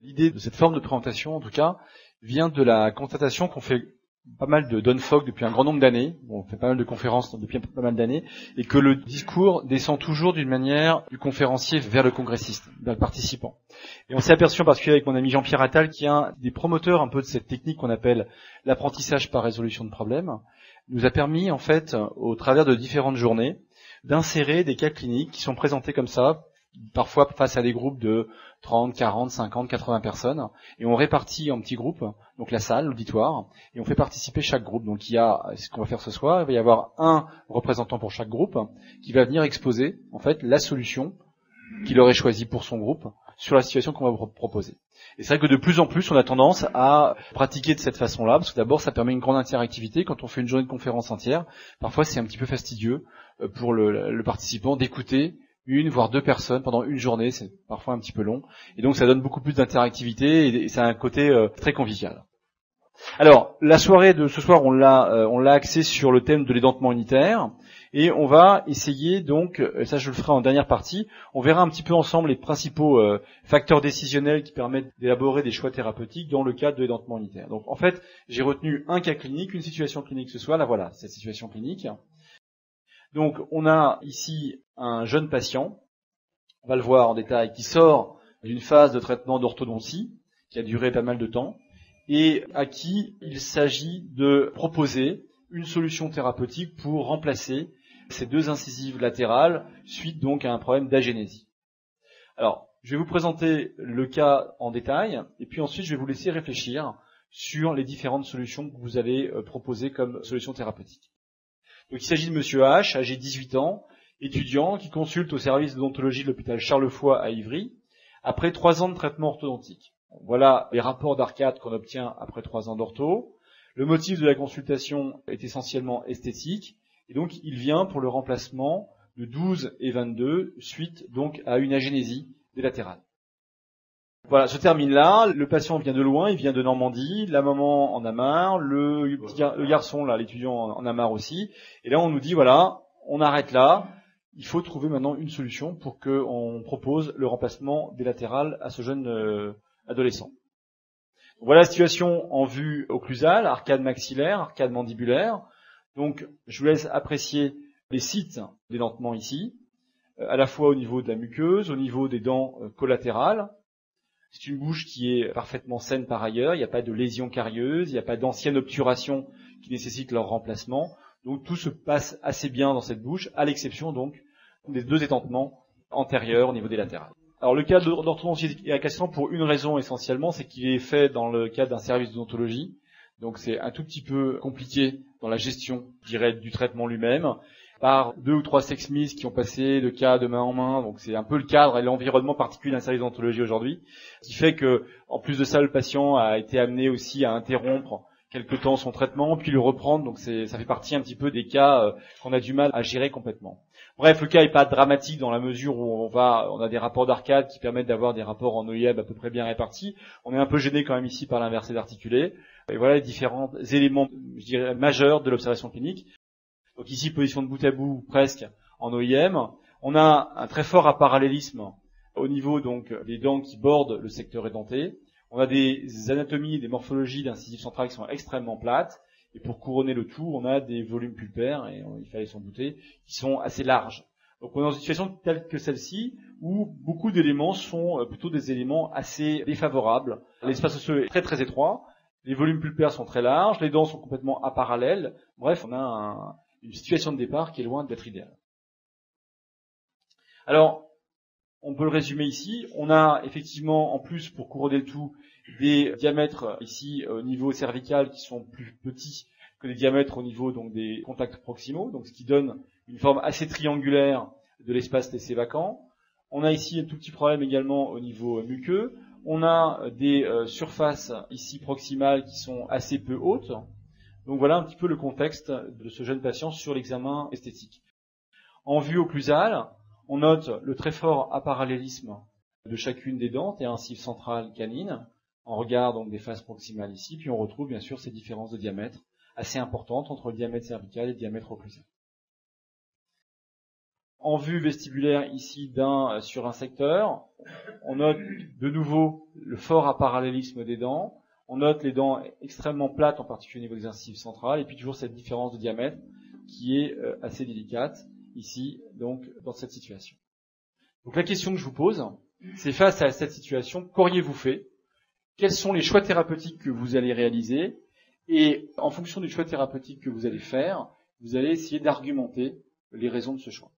L'idée de cette forme de présentation, en tout cas, vient de la constatation qu'on fait pas mal de DONFOC depuis un grand nombre d'années, on fait pas mal de conférences depuis pas mal d'années, et que le discours descend toujours d'une manière du conférencier vers le congressiste, vers le participant. Et on s'est aperçu en particulier avec mon ami Jean-Pierre Attal, qui est un des promoteurs un peu de cette technique qu'on appelle l'apprentissage par résolution de problèmes, nous a permis en fait, au travers de différentes journées, d'insérer des cas cliniques qui sont présentés comme ça, parfois face à des groupes de 30, 40, 50, 80 personnes, et on répartit en petits groupes, donc la salle, l'auditoire, et on fait participer chaque groupe. Donc il y a, ce qu'on va faire ce soir, il va y avoir un représentant pour chaque groupe, qui va venir exposer, en fait, la solution qu'il aurait choisie pour son groupe, sur la situation qu'on va proposer. Et c'est vrai que de plus en plus, on a tendance à pratiquer de cette façon-là, parce que d'abord, ça permet une grande interactivité. Quand on fait une journée de conférence entière, parfois c'est un petit peu fastidieux pour le participant d'écouter une, voire deux personnes pendant une journée, c'est parfois un petit peu long, et donc ça donne beaucoup plus d'interactivité, et ça a un côté très convivial. Alors, la soirée de ce soir, on l'a axée sur le thème de l'édentement unitaire, et on va essayer donc, et ça je le ferai en dernière partie, on verra un petit peu ensemble les principaux facteurs décisionnels qui permettent d'élaborer des choix thérapeutiques dans le cadre de l'édentement unitaire. Donc en fait, j'ai retenu un cas clinique, une situation clinique ce soir, là voilà, cette situation clinique. Donc on a ici un jeune patient, on va le voir en détail, qui sort d'une phase de traitement d'orthodontie, qui a duré pas mal de temps, et à qui il s'agit de proposer une solution thérapeutique pour remplacer ces deux incisives latérales, suite donc à un problème d'agénésie. Alors, je vais vous présenter le cas en détail, et puis ensuite je vais vous laisser réfléchir sur les différentes solutions que vous allez proposer comme solution thérapeutique. Donc il s'agit de Monsieur H, âgé de 18 ans, étudiant, qui consulte au service d'odontologie de l'hôpital Charles-Foix à Ivry, après 3 ans de traitement orthodontique. Voilà les rapports d'arcade qu'on obtient après 3 ans d'ortho. Le motif de la consultation est essentiellement esthétique, et donc il vient pour le remplacement de 12 et 22, suite donc à une agénésie des latérales. Voilà, se termine là. Le patient vient de loin, il vient de Normandie. La maman en a marre, le garçon, là, l'étudiant en a marre aussi. Et là, on nous dit, voilà, on arrête là. Il faut trouver maintenant une solution pour qu'on propose le remplacement des latérales à ce jeune adolescent. Voilà la situation en vue occlusale, arcade maxillaire, arcade mandibulaire. Donc, je vous laisse apprécier les sites d'édentement ici, à la fois au niveau de la muqueuse, au niveau des dents collatérales. C'est une bouche qui est parfaitement saine par ailleurs, il n'y a pas de lésions carieuses, il n'y a pas d'anciennes obturations qui nécessitent leur remplacement. Donc tout se passe assez bien dans cette bouche, à l'exception donc des deux édentements antérieurs au niveau des latérales. Alors le cas d'orthodontie est cassant pour une raison essentiellement, c'est qu'il est fait dans le cadre d'un service d'odontologie. Donc c'est un tout petit peu compliqué dans la gestion, je dirais, du traitement lui-même, par 2 ou 3 sexmistes qui ont passé de cas de main en main. Donc c'est un peu le cadre et l'environnement particulier d'un service d'odontologie aujourd'hui, ce qui fait que, en plus de ça, le patient a été amené aussi à interrompre quelque temps son traitement, puis le reprendre. Donc ça fait partie un petit peu des cas qu'on a du mal à gérer complètement. Bref, le cas n'est pas dramatique dans la mesure où on a des rapports d'arcade qui permettent d'avoir des rapports en OIEB à peu près bien répartis. On est un peu gêné quand même ici par l'inversé d'articulé. Et voilà les différents éléments, je dirais, majeurs de l'observation clinique. Donc ici, position de bout à bout presque en OIM. On a un très fort parallélisme au niveau donc des dents qui bordent le secteur édenté. On a des anatomies et des morphologies d'incisives centrales qui sont extrêmement plates. Et pour couronner le tout, on a des volumes pulpaires, et il fallait s'en douter, qui sont assez larges. Donc on est dans une situation telle que celle-ci, où beaucoup d'éléments sont plutôt des éléments assez défavorables. L'espace osseux est très très étroit, les volumes pulpaires sont très larges, les dents sont complètement aparallèles. Bref, on a une situation de départ qui est loin d'être idéale. Alors, on peut le résumer ici. On a effectivement, en plus, pour couronner le tout, des diamètres ici au niveau cervical qui sont plus petits que les diamètres au niveau donc des contacts proximaux, donc ce qui donne une forme assez triangulaire de l'espace laissé vacant. On a ici un tout petit problème également au niveau muqueux. On a des surfaces ici proximales qui sont assez peu hautes. Donc voilà un petit peu le contexte de ce jeune patient sur l'examen esthétique. En vue occlusale, on note le très fort aparallélisme de chacune des dents et incisive centrale canine, en regard donc des faces proximales ici, puis on retrouve bien sûr ces différences de diamètre assez importantes entre le diamètre cervical et le diamètre occlusal. en vue vestibulaire ici sur un secteur. On note de nouveau le fort aparallélisme des dents. On note les dents extrêmement plates, en particulier au niveau des incisives centrales, et puis toujours cette différence de diamètre qui est assez délicate ici, donc dans cette situation. Donc la question que je vous pose, c'est face à cette situation, qu'auriez-vous fait? Quels sont les choix thérapeutiques que vous allez réaliser? Et en fonction du choix thérapeutique que vous allez faire, vous allez essayer d'argumenter les raisons de ce choix.